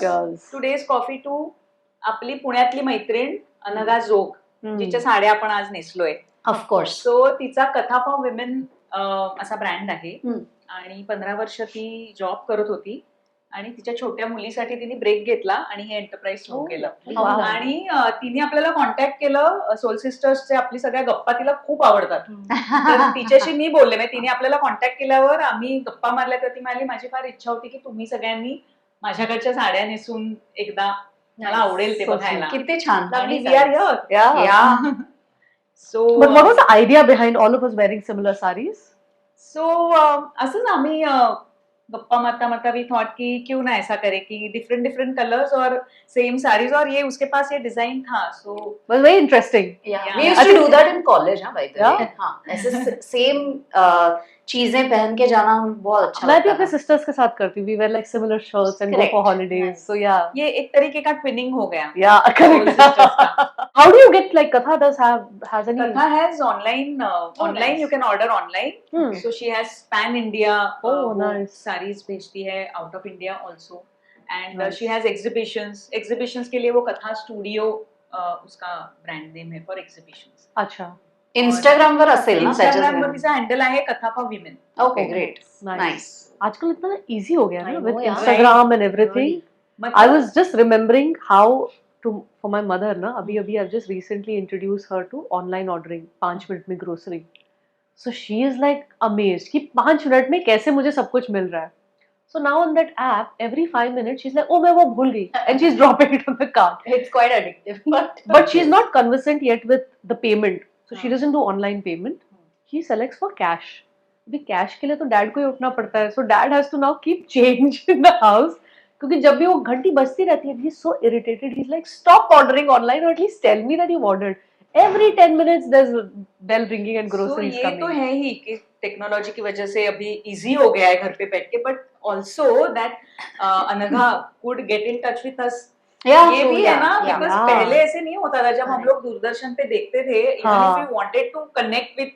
Cheers. Cheers. Today's coffee to आपली पुण्यातली मैत्रीण अनघा जोग, जिच्या साड्या आपण आज नेसलोय. ऑफकोर्स. सो तिचा कथा फॉर विमेन असा ब्रँड आहे आणि 15 वर्ष ती जॉब करत होती आणि तिच्या छोट्या मुलीसाठी तिने ब्रेक घेतला आणि हे एंटरप्राइज सुरू केलं. आणि तिने आपल्याला कॉन्टॅक्ट केलं. सोल सिस्टर्सचे आपली सगळ्या गप्पा तिला खूप आवडतात. तर तिच्याशी मी बोलले, म्हणजे तिने आपल्याला कॉन्टॅक्ट केल्यावर आम्ही गप्पा मारल्या तर ती म्हणाली माझी फार इच्छा होती की तुम्ही सगळ्यांनी माझ्याकडच्या साड्या नेसून एकदा, मला आवडेल ते बघायला. किती छान. We are here. Yeah. So But what was the idea behind all of us wearing similar sarees? सो असंच आम्ही गप्पा मारता मारता वी थॉट कि क्यों ना ऐसा करे कि डिफरेंट डिफरेंट कलर्स और सेम साड़ीज, और ये उसके पास ये डिजाइन था. सो Was very interesting. Yeah. Yeah. We used to do that in college, हाँ by the way. Yeah. हाँ, ऐसे सेम चीजें पहन के जाना बहुत अच्छा मैं भी लगता अपने था. sisters के साथ करती हूँ. We wear like similar shirts and Correct. go for holidays. Nice. So yeah. ये एक तरीके का ट्विनिंग हो गया. Yeah, correct. sisters का. How do you get like Katha has any? Katha has online nice. you can order online. Hmm. So she has pan India. Oh, वो nice. sarees भेजती है out of India also. And Nice. she has exhibitions के लिए वो कथा studio उसका brand name है for exhibitions. अच्छा. Instagram वर असेल ना इंस्टाग्राम वर त्याच्यात. तिचा हँडल आहे कथा for women. Okay great. Nice. Nice. आजकल इतना easy हो गया I ना know, with yeah. Instagram and everything. I was just remembering how for my mother ना अभी I've just recently introduced her to online ordering 5 minute में grocery. So she is like amazed कि 5 minute में कैसे मुझे सब कुछ मिल रहा है. So now on that app, every 5 minutes she's like, oh मैं वो भूल गई, and she's dropping it on the cart. It's quite addictive, But she's not conversant yet with the payment. So she doesn't do online payment. She selects for cash. अभी cash के लिए तो dad को ही उठना पड़ता है. So dad has to now keep change in the house. क्योंकि जब भी वो घंटी बजती रहती है, he's so irritated. He's like, stop ordering online, or at least tell me that you've ordered. Every 10 minutes there's bell ringing and groceries ये coming. तो है ही कि टेक्नोलॉजी की वजह से अभी इजी हो गया है घर पे बैठ के, but also that Anagha could get in touch with us. ये भी है ना, बिकॉज yeah. पहले ऐसे नहीं होता था. जब हम लोग दूरदर्शन पे देखते थे, even if you wanted to connect with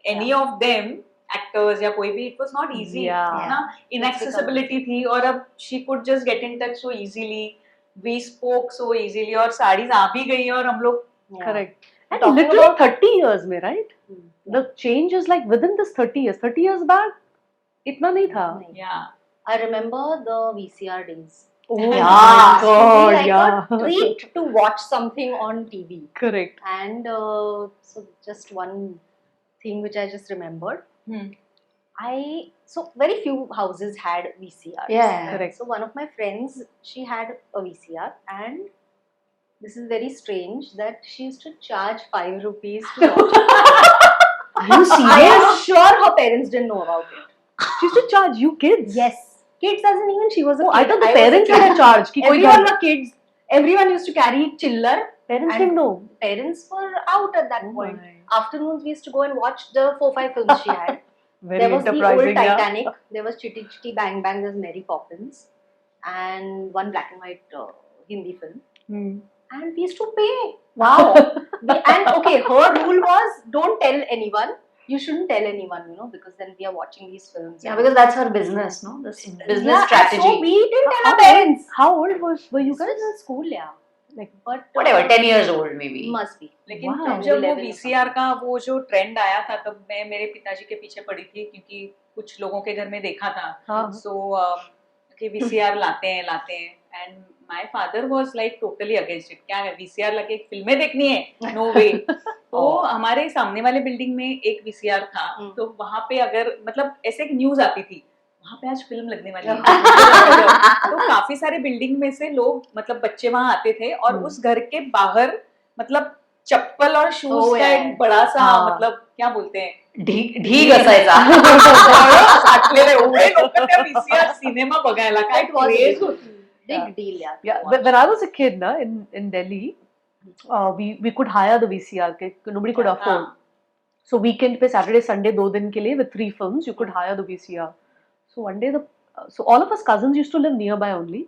any of them actors या कोई भी, it was not easy. Yeah. है ना, इनएक्सेसिबिलिटी थी. और अब she could just get in touch so easily, we spoke so easily, और साड़ीज आ भी गई और हम लोग Correct. And Talking literally about- 30 years में, right? The change is like within this 30 years. 30 years back, इतना नहीं था. या I remember the VCR days. Oh Yeah. my It god, would be like yeah. a treat to watch something on TV. Correct. And so just one thing which I just remembered. So very few houses had VCRs. Yeah. Correct. So one of my friends, she had a VCR, and this is very strange that she used to charge 5 rupees to watch it. Are you I serious? am sure her parents didn't know about it. She used to charge you kids. Yes. Kids doesn't even she was a Oh, kid. I thought the was a parents kid. had a charge. कि कोई Everyone घर- were kids. Everyone used to carry chiller. Parents and- didn't know. Parents were out at that Oh point. my. Afternoons we used to go and watch the 4-5 films she had. Very There was the old enterprising. Yeah. Titanic. There was Chitty Chitty Bang Bang. There's Mary Poppins, and one black and white Hindi film. Hmm. And we used to pay. Wow. And okay, her rule was don't tell anyone. You shouldn't tell anyone, because then we are watching these films. Yeah, because that's her business, no? This business Yeah, strategy. So we didn't tell How our parents. How old were you This guys? was in school, yeah. Like, But Whatever, 10 years old maybe. must be. लेकिन Wow. तब जब वो 11 VCR का वो जो trend आया था, तब मैं मेरे पिताजी के पीछे पड़ी थी, क्योंकि कुछ लोगों के घर में देखा था. हाँ. सो कि वीसीआर लाते हैं and my father was like totally against it. क्या है, वीसीआर लगे फिल्में देखनी है? नो वे. तो हमारे सामने वाले बिल्डिंग में एक वीसीआर था, तो वहां पे अगर मतलब ऐसे एक न्यूज आती थी, वहां पे आज फिल्म लगने वाली है. तो काफी सारे बिल्डिंग में से लोग, मतलब बच्चे वहां आते थे, और उस घर के बाहर मतलब चप्पल और शूज का एक बड़ा सा, मतलब क्या बोलते हैं, ढीग असायचा. साठलेले एवढे लोक त्या VCR सिनेमा बघायला. काय It was craze a होती. big deal, yeah. Yeah, when I was a kid, in Delhi, we could hire the VCR. Nobody could afford. So weekend पे Saturday, Sunday 2 दिन के लिए with 3 films you could hire the VCR. So one day so all of us cousins used to live nearby only.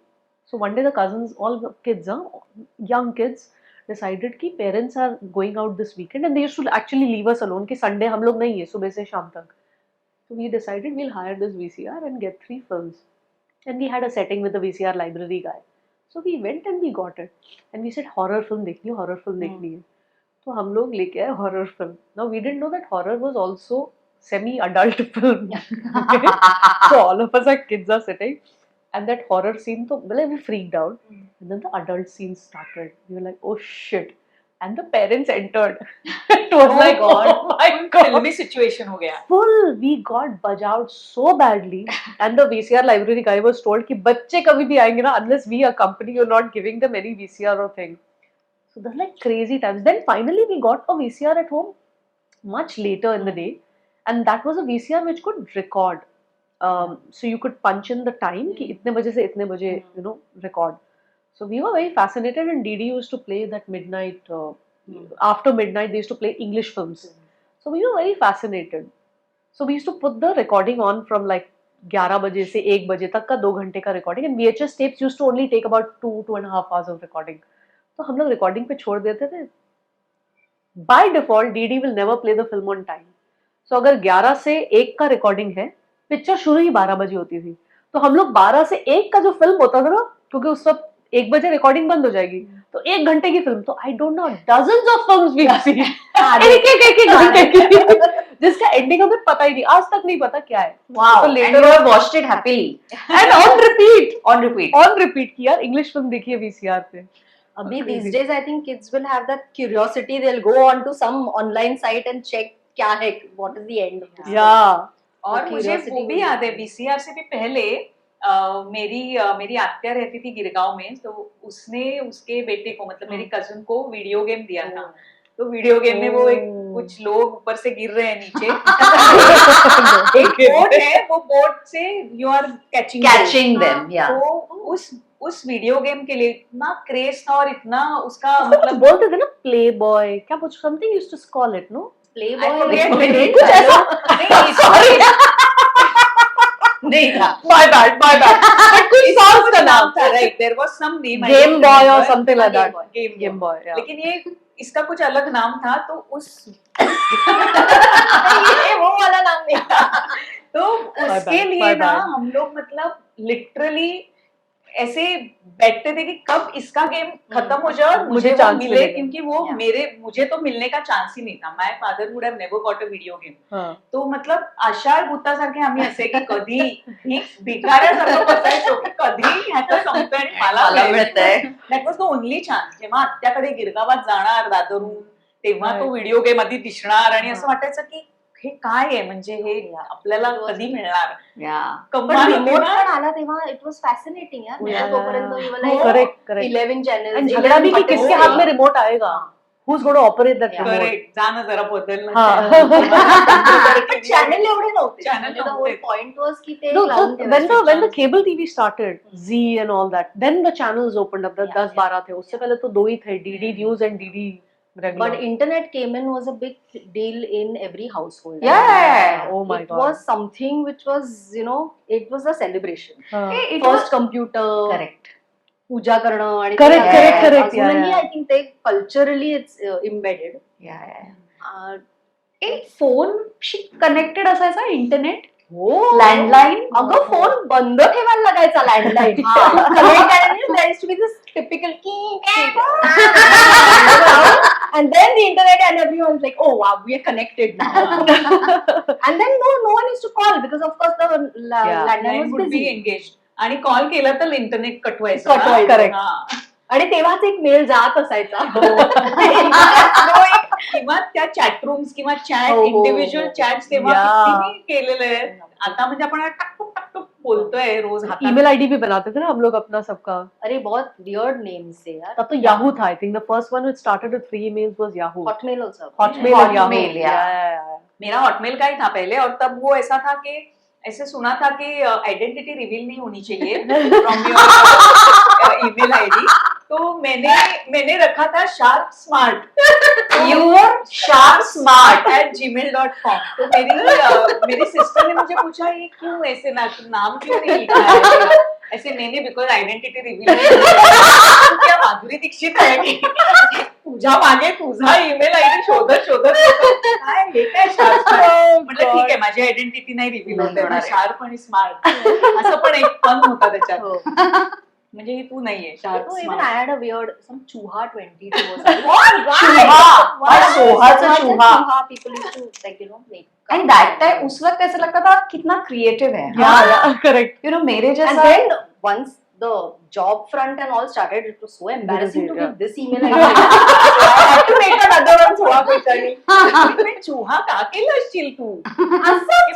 So one day the cousins, all the kids, young kids, decided कि parents are going out this weekend, and they used to actually leave us alone कि Sunday हम लोग नहीं है सुबह से शाम तक. So we decided we'll hire this VCR and get 3 films. And we had a setting with the VCR library guy. So we went and we got it. And we said horror film देखनी है, horror film देखनी है. तो हम लोग लेके आए horror film. Now we didn't know that horror was also semi-adult film. Okay? So all of us are kids are sitting, and that horror scene, तो मतलब we freaked out. And then the adult scene started. We were like, oh shit. And the parents entered. It was like, oh my god. फिल्मी situation हो गया. Full, we got bajawed so badly. And the VCR library guy was told कि बच्चे कभी भी आएंगे ना, unless we accompany, you're not giving them any VCR or thing. So that's like crazy times. Then finally we got a VCR at home much later in the day. And that was a VCR which could record. So you could punch in the time कि इतने बजे से इतने बजे, you know, record. So we were very fascinated, and Didi used to play that midnight, after midnight they used to play English films. So we were very fascinated. So we used to put the recording on from like 11 बजे से 1 बजे तक का 2 घंटे का recording, and VHS tapes used to only take about 2.5 hours of recording. तो हम लोग recording पे छोड़ देते थे. By default, Didi will never play the film on time. So अगर 11 से 1 का recording है, पिक्चर शुरू ही 12 बजे होती थी. तो हम लोग 12 से 1 का जो फिल्म होता था ना, क्योंकि उस वक्त 1 बजे रिकॉर्डिंग बंद हो जाएगी, तो 1 घंटे की फिल्म, तो I don't know dozens of films we have seen, एक घंटे की, जिसका एंडिंग हमें पता ही नहीं, आज तक नहीं पता क्या है. Wow. So And later you on have watched it happily. and on repeat On repeat. की यार इंग्लिश फिल्म देखी है VCR पे. Abhi, Crazy. these days I think kids will have that curiosity. They'll go on to some online site and check क्या है, what is the end of this. Yeah. और तो मुझे curiosity वो भी भी याद है, है. VCR से भी पहले मेरी आत्या रहती थी गिरगांव में, तो उसने उसके बेटे को, मतलब मेरी कजन को, वीडियो गेम दिया था. तो वीडियो गेम में वो एक कुछ लोग ऊपर से गिर रहे हैं नीचे. एक बोट है, वो बोट से you are catching Catching them, yeah. तो उस वीडियो गेम के लिए इतना क्रेज था और इतना उसका मतलब मतलब बोलते थे ना प्ले बॉय, क्या कुछ something used to call it, no Playboy. I forget was the name. कुछ ऐसा. नहीं, sorry. नहीं था. my bad कुछ songs का नाम था, right? There was some name. I game don't boy और remember. Something like that. Game Boy. Boy, yeah. लेकिन ये इसका कुछ अलग नाम था, तो उस ये वो वाला नाम नहीं था. तो उसके bad, लिए my ना bad. हम लोग मतलब लिटरली ऐसे बैठते थे कि कब इसका गेम खत्म हो जाए और मुझे chance मिले, मिलेगा. क्योंकि वो Yeah. मुझे तो मिलने का चांस ही नहीं था. My father would have never got a video game. हाँ. तो मतलब आषाढ भूतासारखे आम्ही असे की कधी भिकाऱ्यासारखं बसायचो की कधी ह्याचं संपतंय आणि मला मिळतंय. That was the only chance. जेव्हा आत्याकडे गिरगावात जाणार दादरून, तेव्हा तो व्हिडिओ गेम आधी दिसणार आणि असं वाटायचं की हे काय आहे, म्हणजे हे आपल्याला कधी मिळणार. Yeah. पण कमाल होती रिमोट ना. पण आला तेव्हा इट वॉज फॅसिनेटिंग यार. Yeah. तोपर्यंत you were हो. like correct 11 channels. एंड झगड़ा भी कि 11 किसके buttons. हाथ में रिमोट आएगा, who's going to operate that Yeah. remote. Correct, जाणं जरा बदलणं. हाँ. पण चॅनल एवढे नव्हते. Channel The whole नव्हते. point was की ते No, लावून when the ठेवायचे. cable TV started, Z and all that, then the channels opened up. The Yeah, 10-12 थे, उससे पहले तो 2 ही थे, DD News and DD regular. But internet came in was a big deal in every household. Yeah. Oh my it God. was something which was, you know, it was a celebration. हाँ. It First was computer, correct. पूजा करणं आणि Correct, ते- correct, correct, yeah, अजूनही yeah. I think ते culturally it's embedded. Yeah, yeah. Uh, एक phone she connected असायचा internet, हो. Landline. अगं फोन बंद ठेवायला लागायचा landline. There used to be this typical and then the internet and everyone's like, oh wow, we are connected now. And then no one used to call because of course the landline Line was would be busy. engaged. आणि call केला तर internet कटवायचं ना. कटवायचं. Correct. हा. आणि तेव्हाच एक mail जात असायचा. किंवा त्या चॅट रूम्स किंवा चॅट हो, हो, इंडिव्हिज्युअल हो. चॅट तेव्हा Yeah. किती मी केलेलं आहे. आता म्हणजे आपण टाकटूक बोलतोय रोज हातात. ईमेल आईडी भी बनाते थे ना हम लोग अपना सबका. अरे बहुत weird names थे यार. तब तो Yahoo था, I think the first one which started with free emails was Yahoo. Hotmail also. Hotmail और Yahoo. Hotmail, yeah. मेरा हॉटमेल का ही था पहले, और तब वो ऐसा था कि ऐसे सुना था कि आइडेंटिटी रिवील नहीं होनी चाहिए फ्रॉम योर ईमेल आईडी. तो मैंने रखा था sharp smart. You were sharp smart. @gmail.com. तो मेरी सिस्टर ने मुझे पूछा ये क्यों ऐसे नाम क्यों नहीं लिखा है ऐसे. मैंने बिकॉज आइडेंटिटी रिवील क्या माधुरी दीक्षित आहे की तुझ्या मागे तुझा ईमेल आयडी शोधत काय हे काय शार्प. म्हटलं ठीक आहे, माझी आयडेंटिटी नाही रिव्हील होत आहे, शार्प आणि स्मार्ट असं पण एक फन होता त्याच्यात. म्हणजे ही तू नाहीये So sharp even I had a weird some चूहा 22 or something. चूहा और सोहाचा चूहा people used to like make. And that time उस वक्त ऐसा लगता था कितना क्रिएटिव है Yeah, correct. यू नो मेरे And जैसा then once the job front and all started, it was so embarrassing to Yeah. give this email ID. I had to make another one चूहा कुलकर्णी. पण चूहा का केलं असशील तू की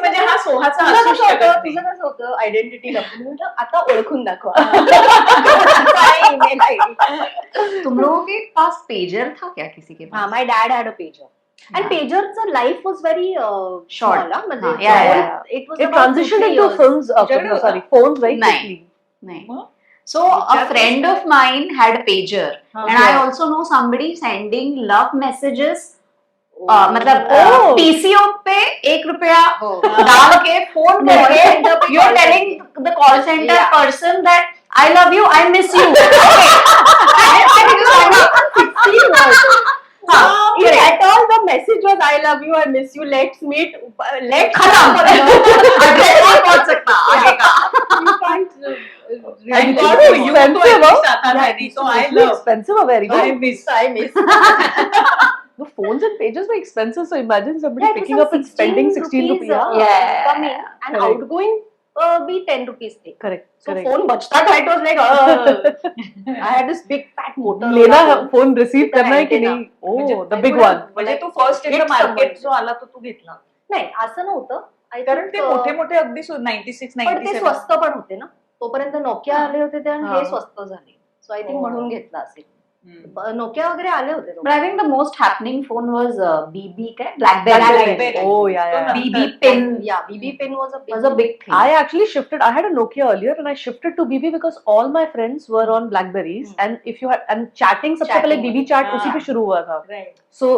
म्हणजे हा सोहाचा तुझं असू कसं शकत होतं नाही. तुझं कसं होतं आयडेंटिटी लपवून म्हटलं आता ओळखून दाखवा काय email ID. तुम लोगों के पास पेजर था क्या किसी के हाँ, पास my dad had a pager. And हाँ. pager's life was very Short. small, huh? म्हणजे हाँ, yeah, yeah, yeah. it was It about transitioned 2-3 into years. films, तुझ्याकडे no, होता? sorry, phones very नहीं. quickly. नहीं मग? so a friend of mine had a pager हाँ. and I also know somebody sending love messages Oh. मतलब Oh. PCO पे ₹1 Oh. डाल के phone Call करके center पे you're call telling करके. the call center Yeah. person that I love you, I miss you. Okay. And you just want 16 words. हाँ, If correct. at all the message was I love you, I miss you, let's meet, let's खत्म address नहीं पहुंच सकता आगे का You can't I And got it's to you तो expensive, at least आता था नहीं तो I It's love expensive or very I good. miss I miss. The phones and pages were expensive, so imagine somebody Yeah, it was picking some up and spending 16 rupees. Yeah. Coming and Correct. outgoing be 10 rupees थे. Correct. So correct. phone बचता था, it was like I had this big fat motor. लेना है phone receive With an करना है कि antenna. नहीं म्हणजे ओ द तू बिग पुढे- वन म्हणजे तू first in the Hit market someone. जो आला तो तू घेतला नाही असं नव्हतं. I कारण think, ते मोठे मोठे अगदी 96 पण ते 97 स्वस्त पण होते ना. तोपर्यंत नोकिया हा. आले होते ते आणि हा. हे स्वस्त झाले. सो आय थिंक हो. म्हणून घेतला असेल. हम्म. नोकिया वगैरे आले होते but I think the most happening phone was BB काय BlackBerry Blackberry. Oh, yeah, yeah. तो BB नंतर- pin या BB pen was was a big thing I actually shifted. I had a Nokia earlier, and I shifted to BB because all my friends were on Blackberries, and if you had and chatting सबसे पहले Chatting BB chat हाँ. उसी पे शुरू हुआ था. Right. So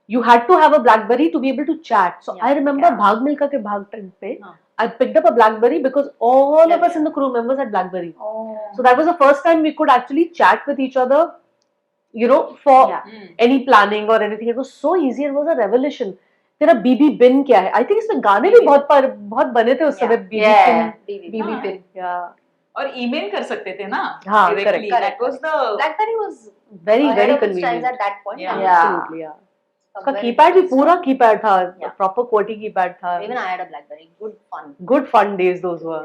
you had to have a BlackBerry to be able to chat. So Yeah, I remember yeah. Bhag Milka के Bhag trend पे हाँ. I picked up a BlackBerry because all of Yeah, us in the crew members had BlackBerry. oh. So that was the first time we could actually chat with each other, you know, for Yeah. Hmm. any planning or anything. It was so easy and it was a revelation. तेरा BB bin क्या है? I think इसमें गाने भी बहुत बने थे उस समय BB Yeah. bin. बीबी हाँ. पेन. Yeah, और ईमेल कर सकते थे ना हाँ, directly. correct. That was the BlackBerry was very ahead very of its times convenient. at that point. Yeah. Yeah. Absolutely, yeah. उसका Very कीपैड भी fast. पूरा कीपैड था, Yeah. प्रॉपर QWERTY कीपैड था. Even I had a BlackBerry. Good fun. Good fun days those were.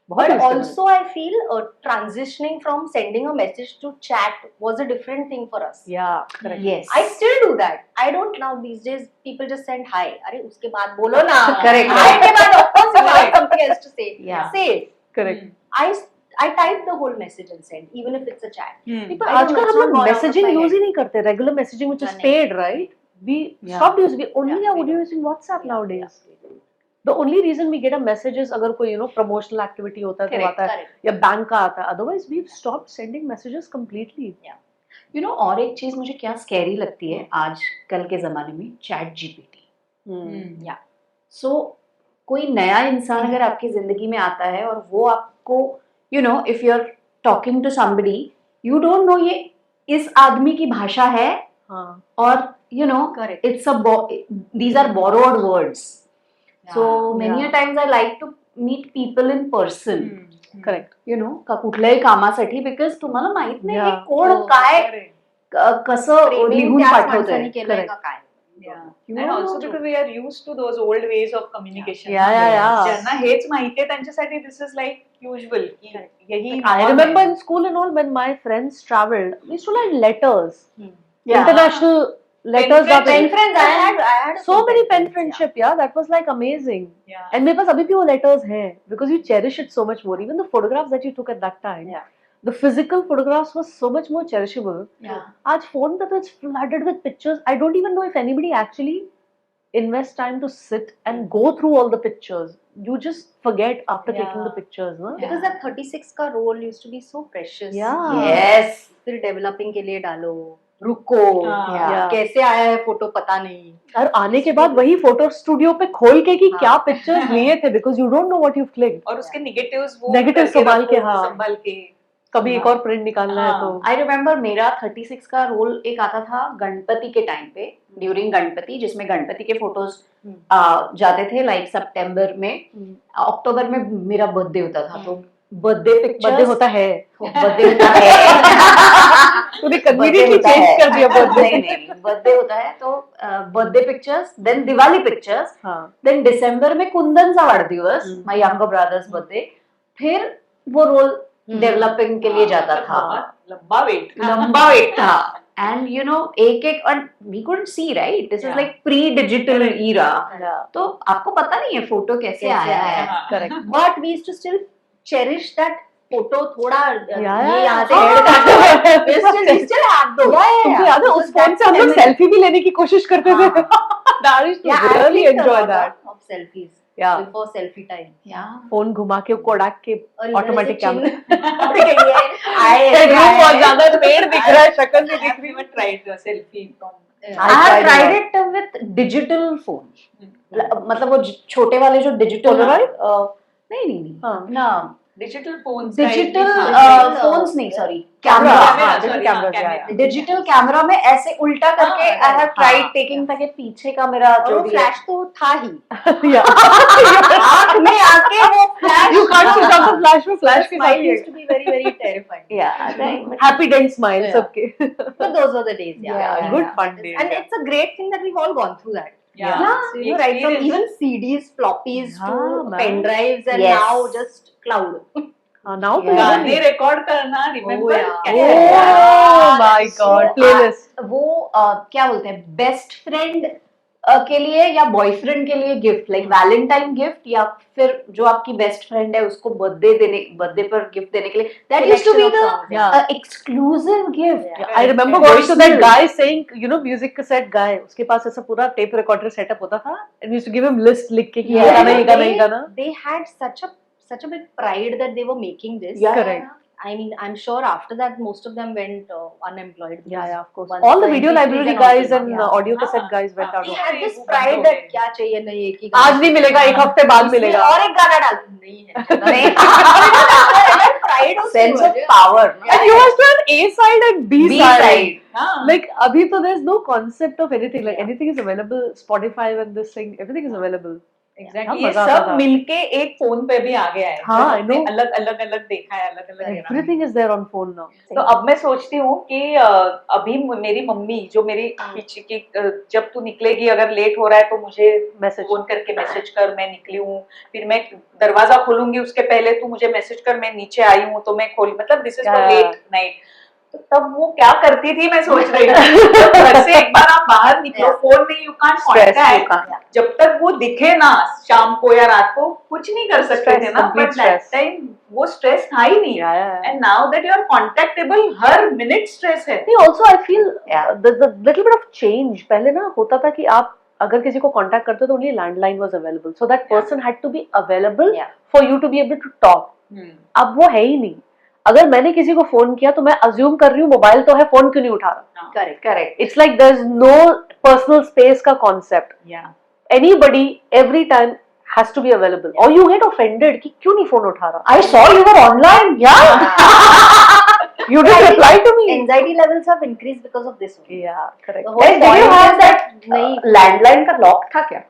बहुत But miss करना. also I feel transitioning from sending a message to chat was a different thing for us. Yeah, correct. yes I still do that. I don't now these days. People just send hi. अरे उसके बाद बोलो ना. Correct. Hi के बाद of course you have something else to say. Yeah. Say it. Correct. I type the whole message and send, even if it's a chat. Hmm. People, I don't know, आजकल it's हम not लोग gone out of messaging my use head. ही नहीं करते. Regular messaging which is नहीं. paid, right? We Yeah. stopped using. We only Yeah, are we only do. using WhatsApp Yeah, nowadays. yeah. The only reason we get a message is अगर कोई promotional activity होता है तो Correct, आता है Correct. या bank का आता है. Otherwise we've stopped sending messages completely. you know और एक चीज मुझे क्या स्कैरी लगती है आज कल के जमाने में चैट जीपीटी हम्म. सो कोई नया इंसान अगर आपकी जिंदगी में आता है और वो आपको you know if you are talking to somebody you don't know ये इस आदमी की भाषा है हाँ. और you know Correct. It's a these are borrowed words so many Yeah. a times I like to meet people in person hmm. Correct. You know का कुठल्याही कामासाठी बिकॉज तुम्हाला माहित नाही Yeah. हे कोण हो, काय Correct. कसं Framing लिहून त्याच पाठवतोय माणसाने केलंय Correct. का काय? Yeah. You And don't also know. because we are used to those old ways of communication. Yeah, yeah, yeah. ज्यांना हेच माहितीये त्यांच्यासाठी this is like usual. की यही I norm remember है. in school and all when my friends traveled, we used to write letters, Yeah. international letters. friends, that- Pen friends, I had so some many pen friends, friendship, yeah, that was like amazing. Yeah. And मेरे पास अभी भी वो letters हैं because you cherish it so much more. Even the photographs that you took at that time, Yeah. the physical photographs was so much more cherishable. Yeah. आज phone पे तो it's flooded with pictures. I don't even know if anybody actually invest time to sit and go through all the pictures. You just forget after Yeah. taking the pictures, no? Yeah. Because that 36 का role used to be so precious. Yeah. Yes. फिर developing के लिए डालो, रुको, हाँ. Yeah. कैसे आया है फोटो पता नहीं. और आने के बाद वही फोटो स्टूडियो पे खोल के कि हाँ. क्या पिक्चर्स लिए थे because you don't know what you click. और उसके negatives वो Negatives करके संभाल के, रखो, हाँ. संभाल के. कभी एक और प्रिंट निकालना है हाँ. तो आई रिमेम्बर मेरा 36 का रोल एक आता था गणपति के टाइम पे ड्यूरिंग गणपति जिसमें गणपति के फोटोज जाते थे लाइक सितंबर में अक्टूबर में मेरा बर्थडे होता था तो बर्थडे पिक्चर्स बर्थडे होता है बर्थडे होता है तूने Birthday कन्वीनियंटली होता चेंज है। कर दिया बर्थडे नहीं बर्थडे होता है तो birthday pictures then Diwali pictures हाँ देन दिसंबर में कुंदनचा वाढदिवस हम्म। माय यंगर ब्रदर्स बर्थडे फिर वो रोल डेवलपिंग के लिए जाता था लंबा वेट लंबा वेट था एंड यू नो एक एक और we couldn't see right this is Yeah. Like pre digital era yeah तो आपको पता नहीं है फोटो कैसे आया है correct But we used to still cherish that photo. थोड़ा Yeah, ये यहाँ से हाँ। add करके we still have those. तुमको याद है उस फोन से हम लोग सेल्फी भी लेने की कोशिश करते थे Darish to Yeah, I really clicked a enjoy lot that of selfies yeah before selfie time. Phone घुमा के कोडाक के और इधर ऑटोमेटिक से कैमरा chin उड़ गई है. हेडरूम बहुत ज्यादा पेड़ दिख रहा है शक्ल नहीं दिख रही tried selfie from I have tried it with digital phone. मतलब वो छोटे वाले जो डिजिटल Polaroid? नहीं नहीं नहीं हाँ। ना डिजिटल फोन्स डिजिटल फोन्स नहीं sorry camera camera digital cameras, yeah. Digital camera में ऐसे उल्टा करके हाँ, आई हैव ट्राइड हाँ, टेकिंग ताकि पीछे का मेरा और जो वो भी है फ्लैश तो था ही. आँख में आके वो flash you can't switch off the flash में flash के Smile साथ used to be very terrifying. Happydent smile Yeah. सबके But those were the days. Yeah, good fun days, And yeah. it's a great thing that we've all gone through that. Yeah. So, you know, right from even CDs, floppies Yeah, to man. pen drives, and Yes. now just cloud. now तो Yeah. गाने record करना remember yeah. oh my god So, playlist वो क्या बोलते हैं best friend के लिए या बॉयफ्रेंड के लिए गिफ्ट लाइक वैलेंटाइन गिफ्ट या फिर जो आपकी बेस्ट फ्रेंड है उसको बर्थडे पर गिफ्ट देने के लिए that used to be Selection of songs, yeah. The exclusive gift I remember going to that guy saying, you know, music cassette guy. उसके पास ऐसा पूरा टेप रिकॉर्डर सेटअप होता था and we used to give him list लिख के कि ये Yeah. गाना ये गाना ये गाना. They had such a big pride that they were making this. Yeah. Correct. I mean, I'm sure after that, most of them went unemployed. Yeah, of course. Once All the the video MP3s library and all guys came and out, audio हाँ, cassette guys went हाँ. out. They of had Yeah, this वो pride बंद हो that गए. क्या चाहिए नहीं एक ही आज नहीं मिलेगा एक हफ्ते बाद मिलेगा. और एक गाना डाल नहीं है. Pride was sense too of much. Power And you must have A side and B B side. Side हाँ Like अभी तो there's no concept of anything. Like anything is available. Spotify and this thing, everything is available. Exactly हाँ, ये मजा आता सब था. मिलके एक फोन पे भी आ गया है हाँ, I know. अलग अलग अलग देखा है अलग अलग Everything is there on phone now. तो अब मैं सोचती हूँ कि अभी मेरी मम्मी जो मेरी पीछे की जब तू निकलेगी अगर लेट हो रहा है तो मुझे Message. फोन करके मैसेज कर मैं निकली हूँ फिर मैं दरवाजा खोलूंगी उसके पहले तू मुझे मैसेज कर मैं नीचे आई हूँ तो मैं खोल मतलब this is for Yeah. Late night तो तब वो क्या करती थी मैं सोच रही हूँ जब घर से एक बार आप बाहर निकलो फोन में you can't Stress, you contact can't. जब तक वो दिखे ना शाम को या रात को कुछ नहीं कर सकते Stress, थे ना complete but that stress. Time वो स्ट्रेस था ही नहीं Yeah, yeah. And now that you are contactable हर मिनट स्ट्रेस है नहीं, also I feel there's a little bit of change. पहले ना होता था कि आप अगर किसी को कांटेक्ट करते तो only landline was available, so that person had to be available Yeah. for you to be able to talk. अब वो है ही नहीं. अगर मैंने किसी को फोन किया तो मैं अज्यूम कर रही हूँ मोबाइल तो है फोन क्यों नहीं उठा रहा. Correct correct It's like there's no personal space का concept. या Anybody every time has to be available. Or you get offended कि क्यों नहीं फोन उठा रहा. I saw you were online. Yeah. You didn't reply to me. Anxiety levels have increased because of this one. Yeah, correct. The whole Hey, did you point have is that नहीं landline का lock था क्या?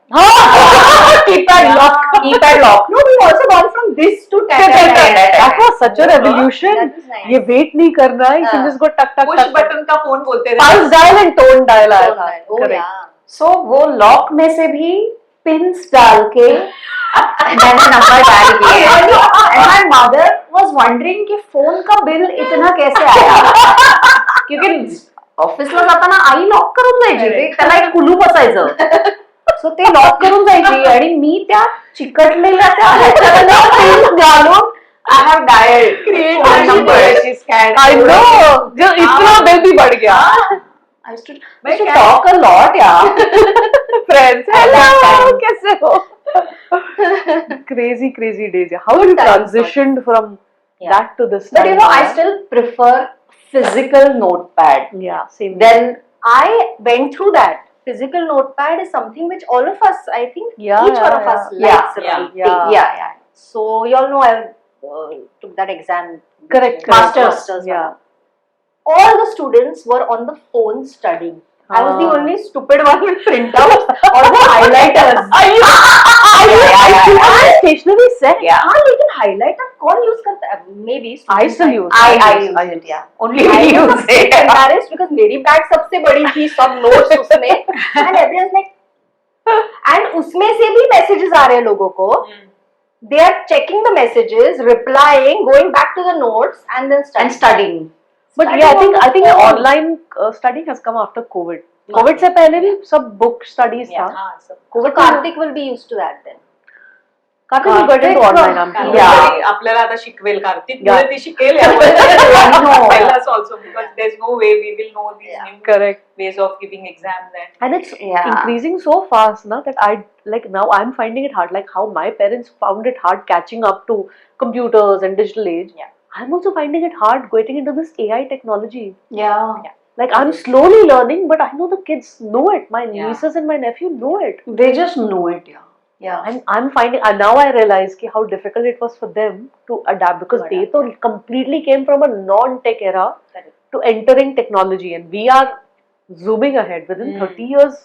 Keypad lock. Keypad lock. No, we've also gone from this to That was such a revolution. That was nice. ये wait नहीं करना है, you can हाँ. just go टक टक पुश टक. बटन का फोन बोलते थे Pulse dial and tone dial आया था. Oh Correct. yeah. So वो lock में से भी pins डाल के मैंने नंबर डाल दिए. And my mother was wondering कि फोन का बिल इतना कैसे आया? क्योंकि ऑफिसला जाताना आई लॉक करून जायची ते त्याला एक कुलू बसायचं. सो ते लॉक करून जायची आणि मी त्या चिकटलेल्या त्या ह्याच्याला पिन घालून I have dialed phone number. I know. जो इतना बिल भी बढ़ गया. I used to talk a lot, yeah. Friends, hello, कैसे हो? Crazy days. How you transitioned from Yeah. that to this? But you know, I time? still prefer physical notepad. Yeah, same. Then I went through that. Physical notepad is something which all of us, I think, Yeah, each one of yeah, us yeah. likes Yeah, writing. yeah. So you all know I took that exam. Correct. Masters, Masters. Yeah. All the students were on the phone studying. I was the only stupid one with printouts or the highlighters. Stationery set. Yeah. हाँ लेकिन highlighter कौन use करता है? Maybe I still use. I use it, yeah. Only I we was use it. embarrassed because मेरी bag सबसे बड़ी थी, सब notes उसमें, and everyone's like, and उसमें से भी messages आ रहे हैं लोगों को. They are checking the messages, replying, going back to the notes, and then And studying. But Studying yeah, on the I think phone. online studying has come after COVID. COVID से पहले भी सब book studies था. हाँ सब So COVID Karthik will be used to that then. Karthik will get into online. I'm sure. Yeah. आपल्याला आता शिकवेल कार्तिक Yeah. पुढे ती शिकेल us also because there's no way we will know these Yeah. new Correct. ways of giving exams And it's Yeah. increasing so fast now that now I'm finding it hard. Like how my parents found it hard catching up to computers and digital age. Yeah. I'm also finding it hard getting into this AI technology. Yeah. Like I'm slowly learning, but I know the kids know it. My Yeah. nieces and my nephew know it. They just know it, yeah. Yeah. And I'm finding, and now I realize how difficult it was for them to adapt because they so completely came from a non-tech era Correct. to entering technology, and we are zooming ahead within 30 years.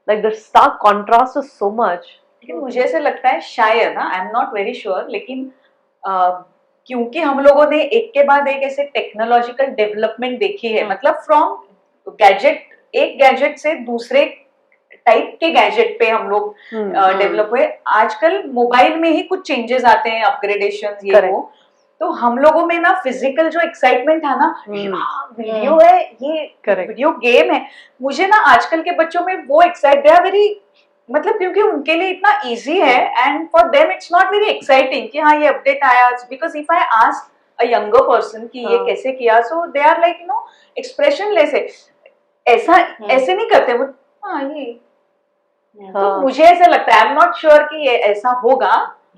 Like the stark contrast is so much. लेकिन मुझे ऐसे लगता है शायद ना I am not very sure लेकिन क्योंकि हम लोगों ने एक के बाद एक ऐसे टेक्नोलॉजिकल डेवलपमेंट देखी है मतलब फ्रॉम गैजेट एक गैजेट से दूसरे टाइप के गैजेट पे हम लोग डेवलप हुए आजकल मोबाइल में ही कुछ चेंजेस आते हैं अपग्रेडेशन ये Correct. वो तो हम लोगों में ना फिजिकल जो एक्साइटमेंट था ना वीडियो है ये Correct. वीडियो गेम है मुझे ना आजकल के बच्चों में वो एक्साइट दे वेरी मतलब क्योंकि उनके लिए इतना इजी है and for them it's not very exciting कि हाँ ये अपडेट आया because if I ask a younger person कि ये कैसे किया so they are like you know expressionless है ऐसा ऐसे नहीं करते वो हाँ ये तो मुझे ऐसा लगता है आई एम नॉट श्योर कि ये ऐसा होगा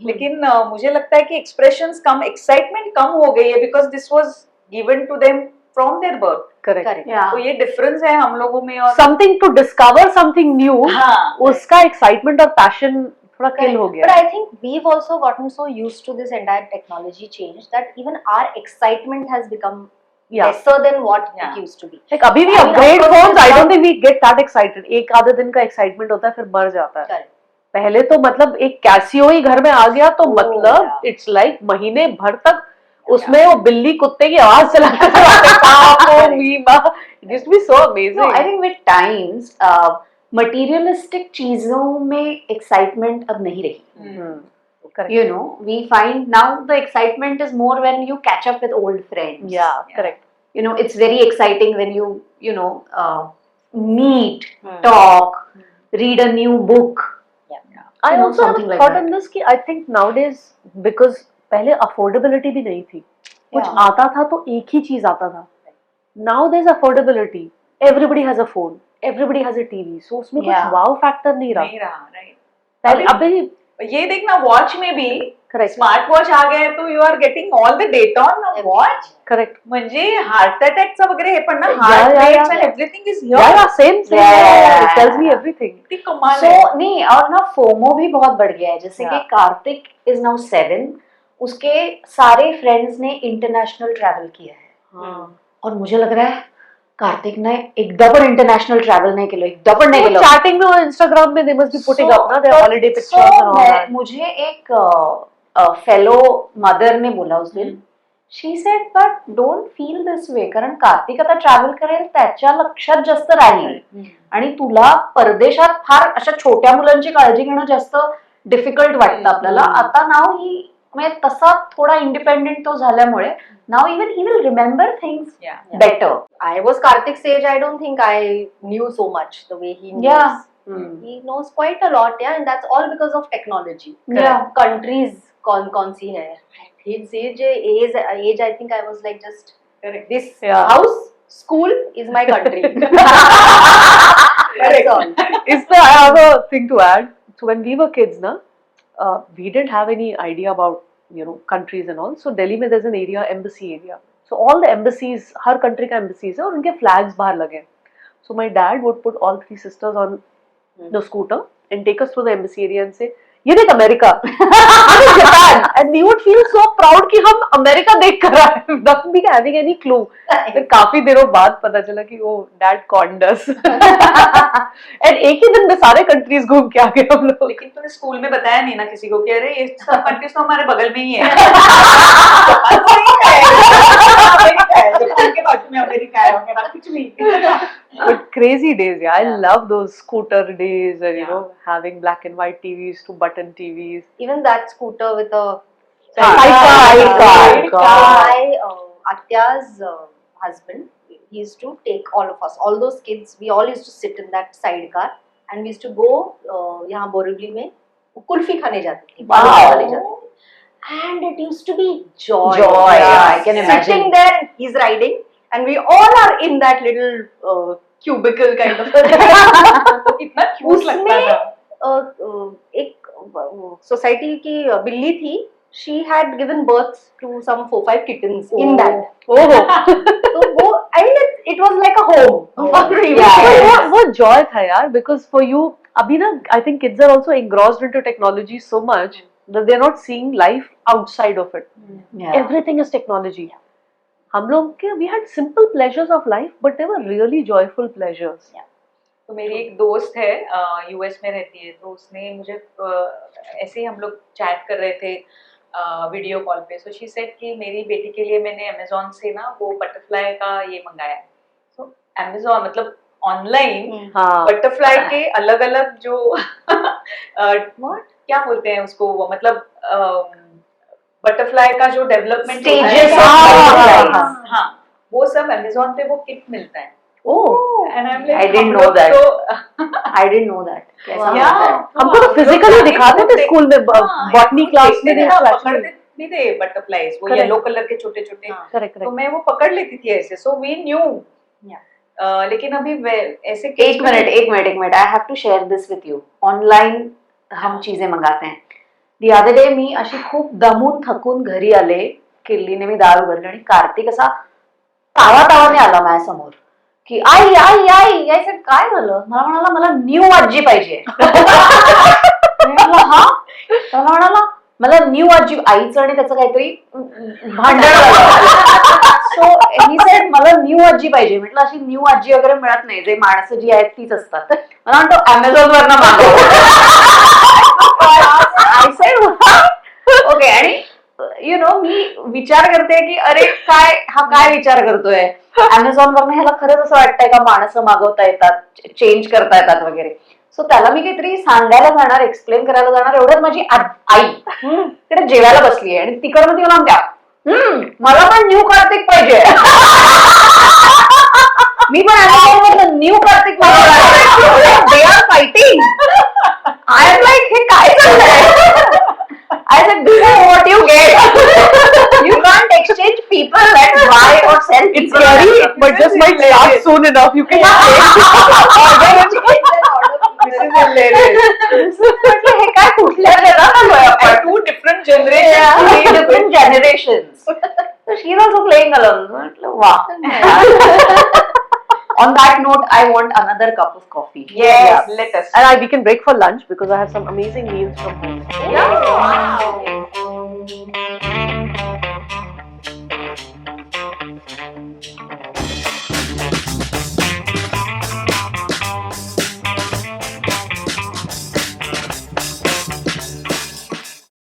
लेकिन मुझे लगता है कि एक्सप्रेशंस कम एक्साइटमेंट कम हो गई है because this was given to them from their birth Correct. Correct. Yeah. तो ये डिफरेंस है हम लोगों में और Something to discover something new. हाँ उसका excitement और passion थोड़ा kill हो गया. But I think we've also gotten so used to this entire technology change that even our excitement has become Yeah. lesser than what Yeah. it used to be. Like अभी भी I mean, upgrade of course, phones, I it's don't think we get that excited. एक आधे दिन का excitement होता है फिर मर जाता है. Correct. पहले तो मतलब एक कैसियो ही घर में आ गया तो Oh, मतलब yeah. इट्स लाइक महीने भर तक उसमें वो बिल्ली कुत्ते की आवाज चलाते just be so amazing. No, I think with times, materialistic चीजों में excitement अब नहीं रही. Correct. You know, we find now the excitement is more when you catch up with old friends. Yeah, correct. You know, it's very exciting when you know, meet, talk, read a new book. I You know, also have something a like thought that. on this कि I think nowadays because पहले affordability भी नहीं थी कुछ Yeah. आता था तो एक ही चीज आता था now there's affordability everybody has a phone everybody has a TV so उसमें Yeah. कुछ wow factor नहीं रहा नहीं रहा राइट पहले अभी ये देखना वॉच में भी correct स्मार्ट वॉच आ गए तो you are getting all the data on watch correct म्हणजे हार्ट अटॅकचं वगैरे हे पण ना Yeah, heart yeah, rates yeah. And everything is yeah here same Yeah. it tells me everything किती कमाल So है नहीं और ना फोमो भी बहुत बढ़ गया है जैसे कि Yeah. कार्तिक इज नाउ 7 उसके सारे फ्रेंड्स ने इंटरनेशनल ट्रैवल किया है और मुझे लग रहा है कार्तिक ने एकदा पण इंटरनॅशनल ट्रॅव्हल नाही केलं एकदा पण नाही केलं चैटिंग में इंस्टाग्राम में they must be putting up ना their holiday pictures so and all that मुझे एक फेलो मदर ने बोला उस दिन she said but don't feel this way कारण कार्तिक आता ट्रॅव्हल करेल त्याच्या लक्षात जास्त राहील आणि तुला परदेशात फार अशा छोट्या मुलांची काळजी घेणं जास्त डिफिकल्ट वाटतं आपल्याला आता नाव ही म्हणजे तसा थोडा इंडिपेंडेंट तो झाल्यामुळे नाव even he will remember things Yeah. Better I was Karthik's age. I don't think I knew so much the way he knows. Yeah. He knows quite a lot, yeah, and that's all because of technology. Yeah. Countries कौन सी है? His age, I think I was like just Correct. this Yeah. house, school is my country. That's all. Is there, I have a thing to add. So when we were kids, na, we didn't have any idea about countries and all. So Delhi में there's an area, embassy area. So all the embassies, her country का embassies है और उनके flags बाहर लगे हैं. So my dad would put all 3 sisters on the scooter and take us through the embassy area and say, ये देख America, Japan, and we would feel so proud कि हम अमेरिका देख कर आए, not be having any clue. फिर काफी दिनों बाद पता चला कि वो डैड conned us. And एक ही दिन में सारे कंट्रीज घूम के आ गए हम लोग. लेकिन तूने स्कूल में बताया नहीं ना किसी को कि अरे ये सब कंट्रीज तो हमारे बगल में ही है। जापान के बाजू में अमेरिका है वगैरह कुछ नहीं। But crazy days, yeah. I Yeah. love those scooter days and you know having black and white TVs to button TVs. Even that scooter with a Sidecar. Atya's husband, he used to take all of us, all those kids, we all used to sit in that sidecar and we used to go यहाँ बोरीवली में कुल्फी खाने जाते थे, बालू खाने जाते थे. And it used to be joy. Yeah, I can imagine. Sitting there, he's riding, and we all are in that little cubicle kind of. कितना क्यूट लगता था। एक सोसाइटी की बिल्ली थी. She had given birth to some 4-5 kittens in that. तो वो, I mean, it was like a home. But वो joy था यार, because for you अभी ना I think kids are also engrossed into technology so much that they're not seeing life outside of it. Yeah. Everything is technology. हम लोग के we had simple pleasures of life, but they were really joyful pleasures. तो मेरी एक दोस्त है US में रहती है, तो उसने मुझे ऐसे ही हम लोग चैट कर रहे थे वीडियो कॉल पे. सो शी सेड कि मेरी बेटी के लिए मैंने अमेज़न से ना वो बटरफ्लाई का ये मंगाया है. सो अमेज़न मतलब ऑनलाइन हाँ. बटरफ्लाई के अलग अलग जो क्या बोलते हैं उसको, वो मतलब बटरफ्लाई का जो डेवलपमेंट Stages of butterflies. हाँ, वो सब अमेज़न पे वो किट मिलता है. Oh, And I'm like, I didn't हम know लोग that. तो I didn't know that. कैसा Wow. होता है? हमको तो फिजिकली दिखाते थे स्कूल में, बॉटनी क्लास में देखते थे, देखा पकड़ते भी थे बटरफ्लाईज, वो Correct. येलो कलर के छोटे छोटे. करेक्ट तो मैं वो पकड़ लेती थी ऐसे. So we knew. लेकिन अभी ऐसे एक minute I have to share this with you. Online हम चीजें मंगाते हैं. The other day मी अशी खूप दमून थकून घरी आले, किल्लीने मी दार उघडली आणि कार्तिक असा तावातावाने आला माझ्यासमोर की आई आई आई यायचं काय झालं. मला म्हणाला मला न्यू आजी पाहिजे. मी म्हटलं हा. तर मला म्हणाला मला न्यू आजी, आईचं आणि त्याचं काहीतरी भांडण झालं. सो ही सेड मला न्यू आजी पाहिजे. म्हटलं अशी न्यू आजी वगैरे मिळत नाही, जे माणसं जी आहेत तीच असतात. मला म्हणतो अमेझॉन वरनं मागव. I said okay. आणि यु नो मी विचार करते की अरे काय हा काय विचार करतोय. अमेझॉन वरनं ह्याला खरंच असं वाटतंय का माणसं मागवता येतात, चेंज करता येतात वगैरे. सो त्याला मी काहीतरी सांगायला जाणार, एक्सप्लेन करायला जाणार, एवढ्यात माझी आई तिकडे जेवायला बसली आहे आणि तिकडनं ती मला म्हणत्या मला पण न्यू कार्तिक पाहिजे. मी पण अमेझॉन न्यू कार्तिक मागवला. They are fighting. I am like hey काय चाललंय. I said, this is what you get. You can't exchange people and buy or sell It's people. scary, but just might start soon enough. You can This is hilarious. म्हटलं हे काय कुठल्या जगात आलोय आपण. Two different generations. Three different generations. So she's also playing along. म्हटलं wow. On that note, I want another cup of coffee. Yes, let us. And we can break for lunch because I have some amazing meals from home. Yeah. Wow.